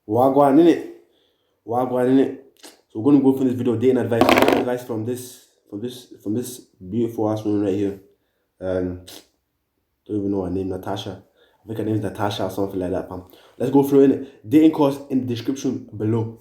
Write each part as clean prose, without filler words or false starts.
Wagwan in it. Wagwan in it. So we're gonna go through this video dating advice from this beautiful ass woman right here. Don't even know her name, Natasha. I think her name is Natasha or something like that, fam. Let's go through it. Dating course in the description below.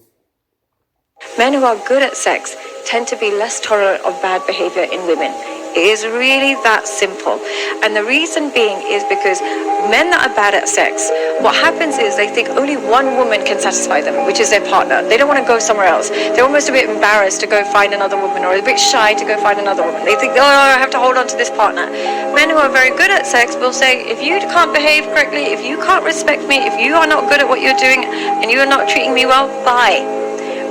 Men who are good at sex tend to be less tolerant of bad behavior in women. It is really that simple. And the reason being is because men that are bad at sex, what happens is they think only one woman can satisfy them, which is their partner. They don't want to go somewhere else. They're almost a bit embarrassed to go find another woman, or a bit shy to go find another woman. They think, oh, I have to hold on to this partner. Men who are very good at sex will say, if you can't behave correctly, if you can't respect me, if you are not good at what you're doing, and you are not treating me well, bye.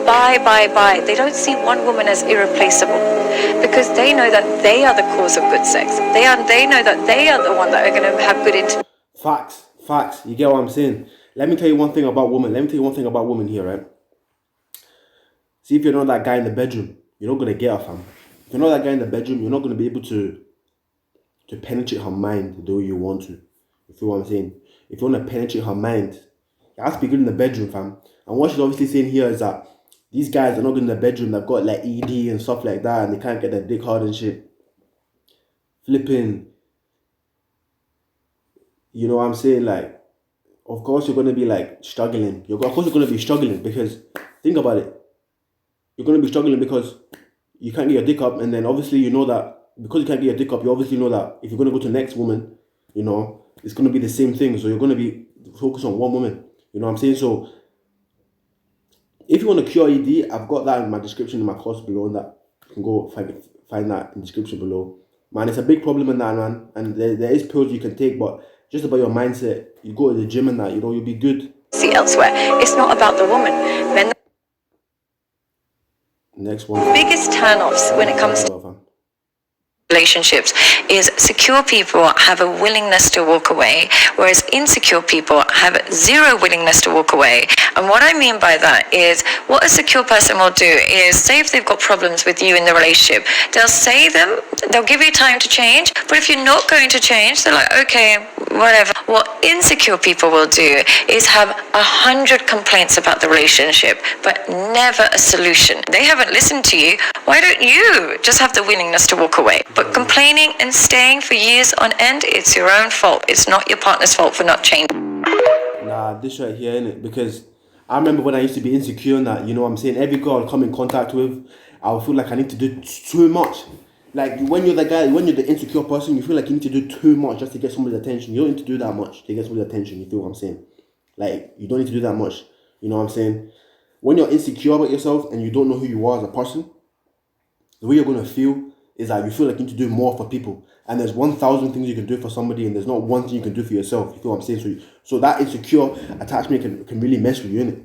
Bye. They don't see one woman as irreplaceable because they know that they are the cause of good sex. They know that they are the one that are going to have good intimacy. Facts. You get what I'm saying? Let me tell you one thing about women here, right? See, if you're not that guy in the bedroom, you're not gonna get her, fam. If you're not that guy in the bedroom, you're not gonna be able to penetrate her mind the way you want to. You feel what I'm saying? If you want to penetrate her mind, you have to be good in the bedroom, fam. And what she's obviously saying here is that these guys are not good in the bedroom. They've got like ED and stuff like that, and they can't get their dick hard and shit. Flipping. You know what I'm saying? Like, of course you're gonna be like struggling. Of course you're gonna be struggling because think about it. You're gonna be struggling because you can't get your dick up, and then obviously you know that because you can't get your dick up, you obviously know that if you're gonna go to the next woman, you know, it's gonna be the same thing. So you're gonna be focused on one woman. You know what I'm saying? So if you want to cure ED, I've got that in my description in my course below, and that you can go find that in the description below. Man, it's a big problem in that, man. And there is pills you can take, but just about your mindset, you go to the gym and that, you know, you'll be good. See elsewhere. It's not about the woman. Men. Next one. Biggest turn-offs when it comes to relationships is secure people have a willingness to walk away, whereas insecure people have zero willingness to walk away. And what I mean by that is what a secure person will do is say if they've got problems with you in the relationship, they'll give you time to change, but if you're not going to change, they're like, okay, whatever. What insecure people will do is have 100 complaints about the relationship, but never a solution. They haven't listened to you. Why don't you just have the willingness to walk away? But complaining and staying for years on end, it's your own fault. It's not your partner's fault for not changing. Nah, this right here, innit? Because I remember when I used to be insecure and that, you know what I'm saying? Every girl I'd come in contact with, I would feel like I need to do too much. Like when you're the insecure person, you feel like you need to do too much just to get somebody's attention. You don't need to do that much to get somebody's attention. You feel what I'm saying? Like you don't need to do that much. You know what I'm saying? When you're insecure about yourself and you don't know who you are as a person, the way you're gonna feel is that you feel like you need to do more for people. And there's 1,000 things you can do for somebody, and there's not one thing you can do for yourself. You feel what I'm saying? So that insecure attachment can really mess with you, innit?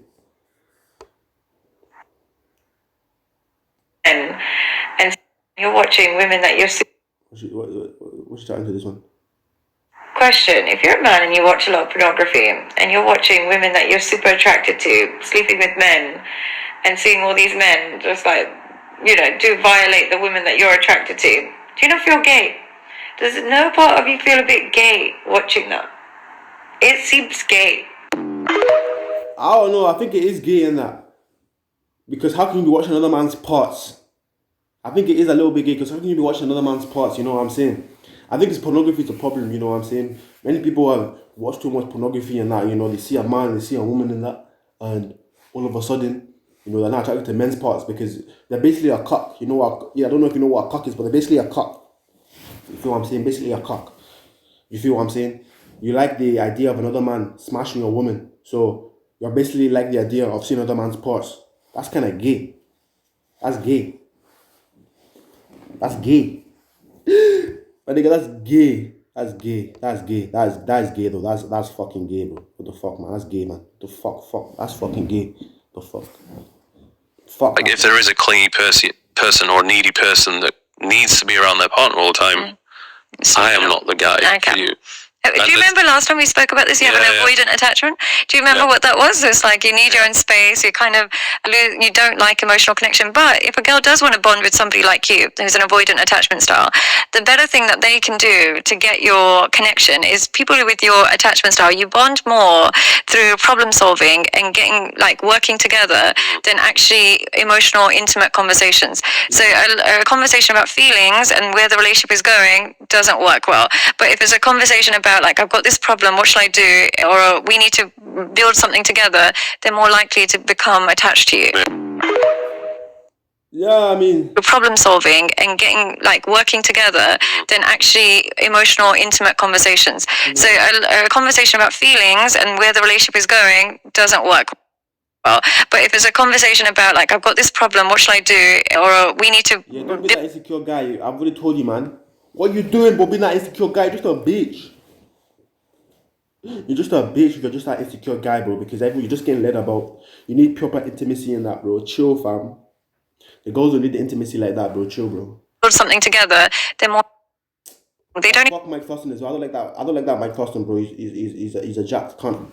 And you're watching women that you're... What's your answer to this one? Question, if you're a man and you watch a lot of pornography and you're watching women that you're super attracted to, sleeping with men and seeing all these men just like, you know, do violate the women that you're attracted to, do you not feel gay? Does no part of you feel a bit gay watching that? It seems gay. I don't know, I think it is gay in that. Because how can you be watching another man's parts? I think it is a little bit gay because how can you be watching another man's parts, you know what I'm saying? I think pornography is a problem, you know what I'm saying? Many people have watched too much pornography and that, you know, they see a man, they see a woman in that, and all of a sudden, you know, they're not attracted to men's parts because they're basically a cuck. You know what? I don't know if you know what a cuck is, but they're basically a cuck. You feel what I'm saying? Basically a cuck. You feel what I'm saying? You like the idea of another man smashing a woman, so you're basically like the idea of seeing another man's parts. That's kind of gay. That's gay. That's gay. My nigga, that's gay. That's gay. That's gay. That's gay though. That's fucking gay, bro. What the fuck, man? That's gay, man. The fuck. That's fucking gay. The fuck. Fuck. Like if there is a clingy person or a needy person that needs to be around their partner all the time, I am not the guy for you. Do you remember last time we spoke about this? You have an avoidant attachment. Do you remember what that was? It's like you need your own space. You kind of you don't like emotional connection. But if a girl does want to bond with somebody like you, who's an avoidant attachment style, the better thing that they can do to get your connection is people with your attachment style. You bond more through problem solving and getting like working together than actually emotional, intimate conversations. So a conversation about feelings and where the relationship is going doesn't work well. But if it's a conversation about like, I've got this problem, what shall I do? Or we need to build something together, they're more likely to become attached to you. Yeah, I mean, Problem solving and getting like working together than actually emotional, intimate conversations. So a conversation about feelings and where the relationship is going doesn't work well. But if it's a conversation about like, I've got this problem, what shall I do? Or we need to yeah, don't be that insecure guy. I've already told you, man. What you doing, but being that insecure guy? You're just a bitch. You're just a bitch if you're just that insecure guy, bro. Because you're just getting led about. You need proper intimacy in that, bro. Chill, fam. The girls don't need the intimacy like that, bro. Chill, bro. build something together, they're more. They don't. Fuck Mike Thurston as well. I don't like that. I don't like that Mike Thurston, bro. He's a jacked cunt.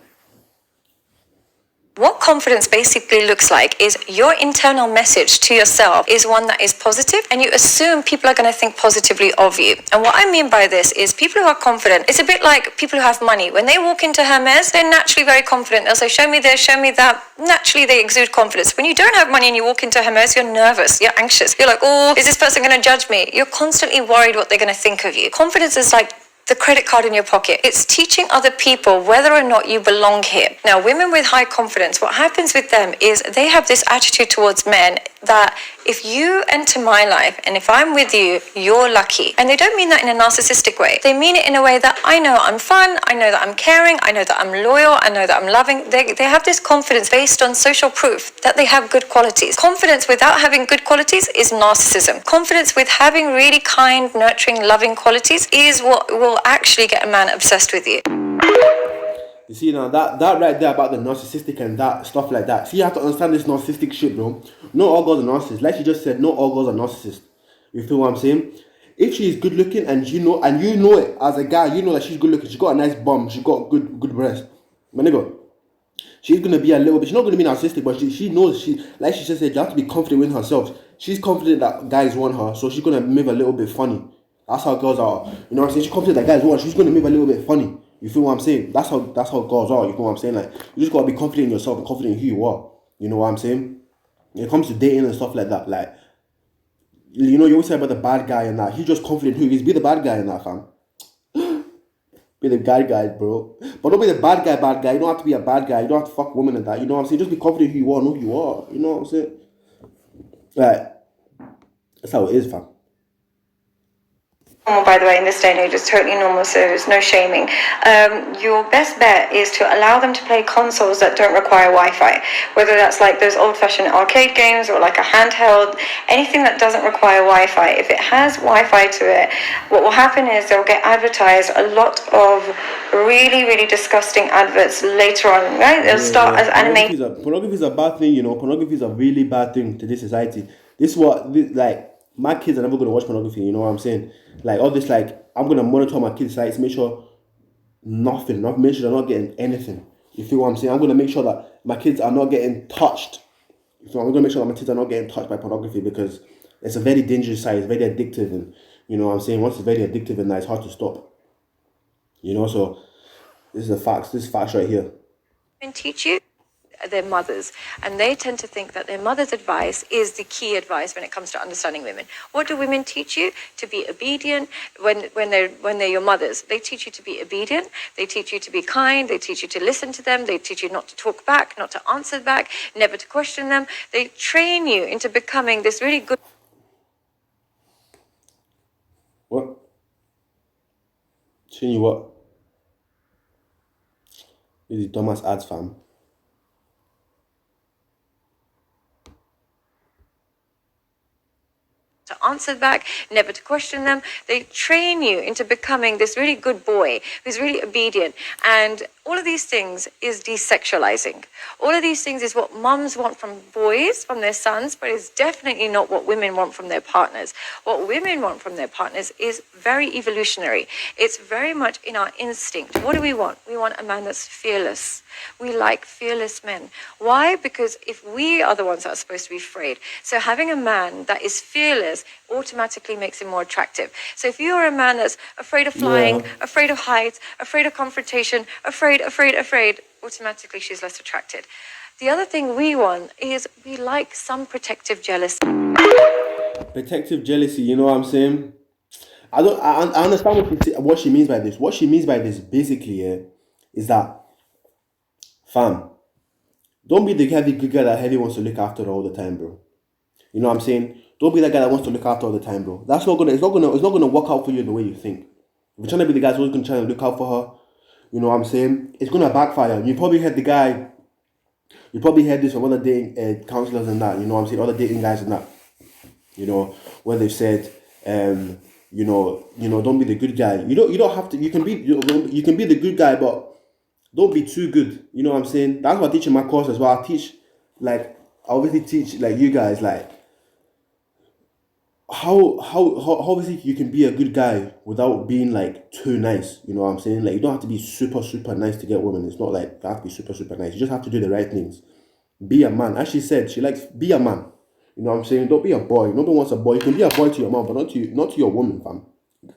What confidence basically looks like is your internal message to yourself is one that is positive, and you assume people are going to think positively of you. And what I mean by this is people who are confident, it's a bit like people who have money. When they walk into Hermes, they're naturally very confident. They'll say, show me this, show me that. Naturally, they exude confidence. When you don't have money and you walk into Hermes, you're nervous, you're anxious. You're like, oh, is this person going to judge me? You're constantly worried what they're going to think of you. Confidence is like the credit card in your pocket. It's teaching other people whether or not you belong here. Now, women with high confidence, what happens with them is they have this attitude towards men that if you enter my life and if I'm with you, you're lucky. And they don't mean that in a narcissistic way. They mean it in a way that I know I'm fun, I know that I'm caring, I know that I'm loyal, I know that I'm loving. They have this confidence based on social proof that they have good qualities. Confidence without having good qualities is narcissism. Confidence with having really kind, nurturing, loving qualities is what will actually get a man obsessed with you. You see now that right there about the narcissistic and that stuff like that. See, you have to understand this narcissistic shit, bro. Not all girls are narcissists. Like you just said, not all girls are narcissists. You feel what I'm saying? If she's good looking and you know it as a guy, you know that she's good looking. She got a nice bum. She got good breast. My nigga, she's gonna be a little bit. She's not gonna be narcissistic, but she knows like she just said, you have to be confident with herself. She's confident that guys want her, so she's gonna move a little bit funny. That's how girls are. You know what I'm saying? She's confident that guys want her. She's gonna move a little bit funny. You feel what I'm saying? That's how girls are. You feel what I'm saying? Like, you just gotta be confident in yourself and confident in who you are. You know what I'm saying? When it comes to dating and stuff like that, like, you know, you always say about the bad guy and that. He's just confident who he is. Be the bad guy in that, fam. Be the bad guy, bro. But don't be the bad guy. You don't have to be a bad guy. You don't have to fuck women and that. You know what I'm saying? Just be confident who you are, know who you are. You know what I'm saying? Like, that's how it is, fam. By the way, in this day and age, it's totally normal, so there's no shaming. Your best bet is to allow them to play consoles that don't require Wi-Fi, whether that's like those old-fashioned arcade games or like a handheld, anything that doesn't require Wi-Fi. If it has Wi-Fi to it, what will happen is they'll get advertised a lot of really, really disgusting adverts later on, right? They'll start as animated. Pornography is a bad thing, you know. Pornography is a really bad thing to this society. Like, my kids are never going to watch pornography, you know what I'm saying? Like, all this, like, I'm going to monitor my kids' sites, make sure make sure they're not getting anything. You feel what I'm saying? I'm going to make sure that my kids are not getting touched. So I'm going to make sure that my kids are not getting touched by pornography because it's a very dangerous site, it's very addictive, and, you know what I'm saying? Once it's very addictive and that, it's hard to stop. You know, so this is facts right here. And teach you their mothers, and they tend to think that their mother's advice is the key advice when it comes to understanding women. What do women teach you? To be obedient. When they're your mothers, they teach you to be obedient, they teach you to be kind, they teach you to listen to them, they teach you not to talk back, not to answer back, never to question them. They train you into becoming this really good. What? Train you what? These dumbass ads, fam. To to answer back, never to question them. They train you into becoming this really good boy who's really obedient. And all of these things is desexualizing. All of these things is what mums want from boys, from their sons, but it's definitely not what women want from their partners. What women want from their partners is very evolutionary. It's very much in our instinct. What do we want? We want a man that's fearless. We like fearless men. Why? Because if we are the ones that are supposed to be afraid. So having a man that is fearless automatically makes him more attractive. So if you're a man that's afraid of flying, afraid of heights, afraid of confrontation, afraid, automatically she's less attracted. The other thing we want is we like some protective jealousy. Protective jealousy, you know what I'm saying? I understand what she means by this. What she means by this basically, is that, fam, don't be the good guy that Heavy wants to look after all the time, bro. You know what I'm saying? Don't be that guy that wants to look after all the time, bro. It's not gonna work out for you the way you think. If you're trying to be the guy who's gonna try to look out for her, you know what I'm saying? It's gonna backfire. You probably heard this from other dating counselors and that, you know what I'm saying? Other dating guys and that. You know, where they've said, you know, don't be the good guy. You don't have to. You can be the good guy, but don't be too good. You know what I'm saying? That's what I teach in my course as well. I obviously teach like you guys like how obviously you can be a good guy without being like too nice. You know what I'm saying? Like you don't have to be super super nice to get women. It's not like you have to be super super nice. You just have to do the right things. Be a man. As she said, she likes be a man. You know what I'm saying? Don't be a boy. Nobody wants a boy. You can be a boy to your mom, but not to your woman, fam.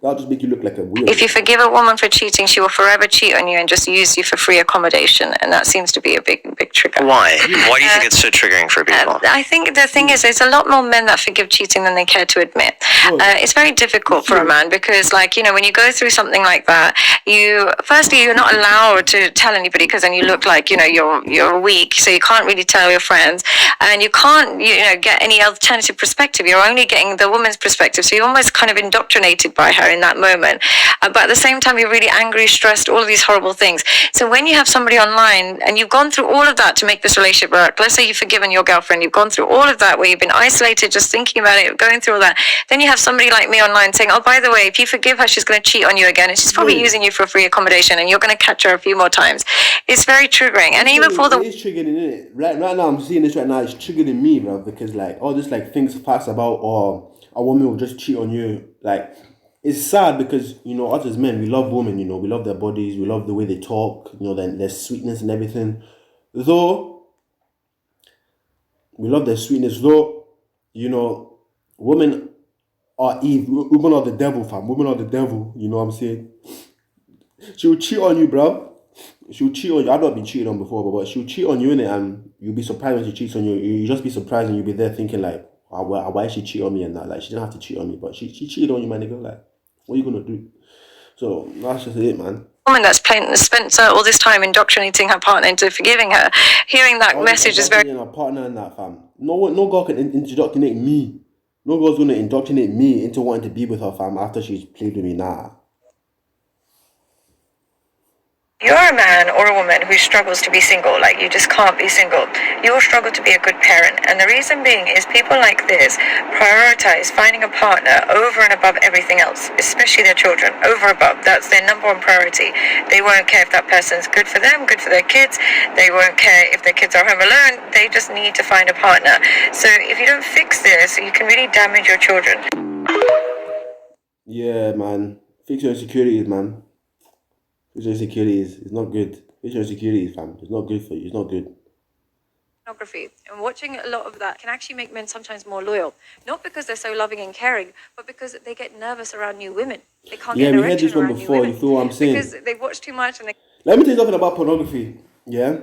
That'll just make you look like a weirdo. If you forgive a woman for cheating, she will forever cheat on you and just use you for free accommodation, and that seems to be a big trigger. Why? Why do you think it's so triggering for people? I think the thing is, there's a lot more men that forgive cheating than they care to admit. It's very difficult for a man because, like, you know, when you go through something like that, you're not allowed to tell anybody because then you look like, you know, you're weak, so you can't really tell your friends, and you can't, you know, get any alternative perspective. You're only getting the woman's perspective, so you're almost kind of indoctrinated by her in that moment. But at the same time, you're really angry, stressed, all of these horrible things. So when you have somebody online and you've gone through all of that to make this relationship work, let's say you've forgiven your girlfriend, you've gone through all of that where you've been isolated, just thinking about it, going through all that. Then you have somebody like me online saying, oh, by the way, if you forgive her, she's going to cheat on you again. And she's probably using you for free accommodation and you're going to catch her a few more times. It's very triggering. And even for the... It is triggering, isn't it? Right now, I'm seeing this right now. It's triggering me, bro, because like all this like things pass about, or a woman will just cheat on you. Like, it's sad because, you know, us as men, we love women, you know, we love their bodies, we love the way they talk, you know, their sweetness and everything. Though, we love their sweetness, though, you know, women are evil, women are the devil, fam, women are the devil, you know what I'm saying? She'll cheat on you, bro. She'll cheat on you. I've not been cheated on before, but she'll cheat on you, innit? And you'll be surprised when she cheats on you. You'll just be surprised and you'll be there thinking like, why did she cheat on me and that? Like, she didn't have to cheat on me, but she cheated on you, my nigga. Like, what are you gonna do? So that's just it, man. Woman that's spent all this time indoctrinating her partner into forgiving her, hearing that message is very... Her partner and that, fam. No girl can indoctrinate me. No girl's gonna indoctrinate me into wanting to be with her, fam, after she's played with me. Nah. You're a man or a woman who struggles to be single, like you just can't be single. You will struggle to be a good parent. And the reason being is people like this prioritize finding a partner over and above everything else, especially their children, over above. That's their number one priority. They won't care if that person's good for them, good for their kids. They won't care if their kids are home alone. They just need to find a partner. So if you don't fix this, you can really damage your children. Yeah, man. Fix your insecurities, man. Visual insecurities is not good. Visual insecurities, fam, it's not good for you. It's not good. Pornography, and watching a lot of that can actually make men sometimes more loyal. Not because they're so loving and caring, but because they get nervous around new women. They can't get an we had this one before. You feel what I'm saying? Because they watch too much and they... Let me tell you something about pornography. Yeah,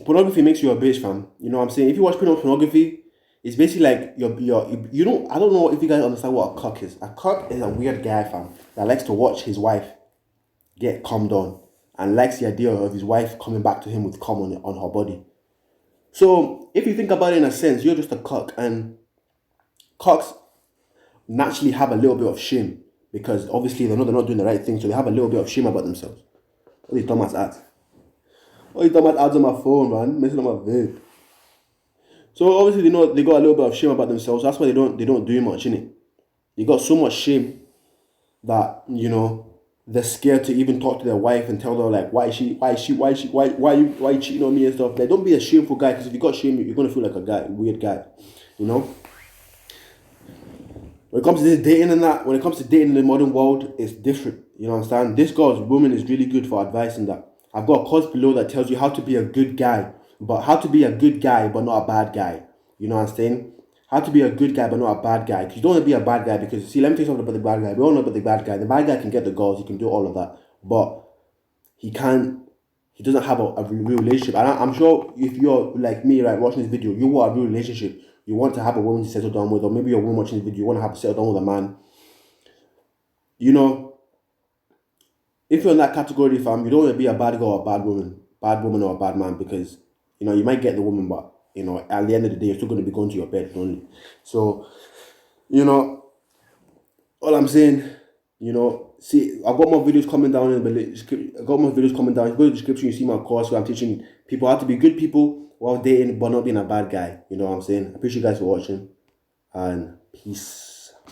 pornography makes you a bitch, fam. You know what I'm saying? If you watch pornography, it's basically like you don't. I don't know if you guys understand what a cuck is. A cuck is a weird guy, fam, that likes to watch his wife get cummed on and likes the idea of his wife coming back to him with cum on her body. So if you think about it in a sense, you're just a cuck, and cucks naturally have a little bit of shame because obviously they know they're not doing the right thing, so they have a little bit of shame about themselves. What are you dumbass ads? What are you dumbass ads on my phone, man? Messing up my vid. So obviously they know they got a little bit of shame about themselves. That's why they don't do much, innit? they got so much shame that, you know, they're scared to even talk to their wife and tell her like, why you cheating on me and stuff. Like, don't be a shameful guy, because if you got shame, you're gonna feel like a weird guy, you know. When it comes to this dating and that, when it comes to dating in the modern world, it's different. You know what I'm saying? This girl's woman is really good for advice in that. I've got a course below that tells you how to be a good guy, but not a bad guy. You know what I'm saying? How to be a good guy but not a bad guy. Because you don't want to be a bad guy, because, see, let me tell you something about the bad guy. We all know about the bad guy. The bad guy can get the girls, he can do all of that, but he doesn't have a real relationship. And I'm sure if you're like me, right, watching this video, you want a real relationship. You want to have a woman to settle down with, or maybe you're a woman watching this video, you want to have to settle down with a man. You know, if you're in that category, fam, you don't want to be a bad girl or a bad woman or a bad man, because, you know, you might get the woman, but, you know, at the end of the day, you're still going to be going to your bed lonely. So, you know, all I'm saying, you know, see, I've got more videos coming down in the description. If you go to the description, you see my course where I'm teaching people how to be good people while dating but not being a bad guy. You know what I'm saying? I appreciate you guys for watching, and peace.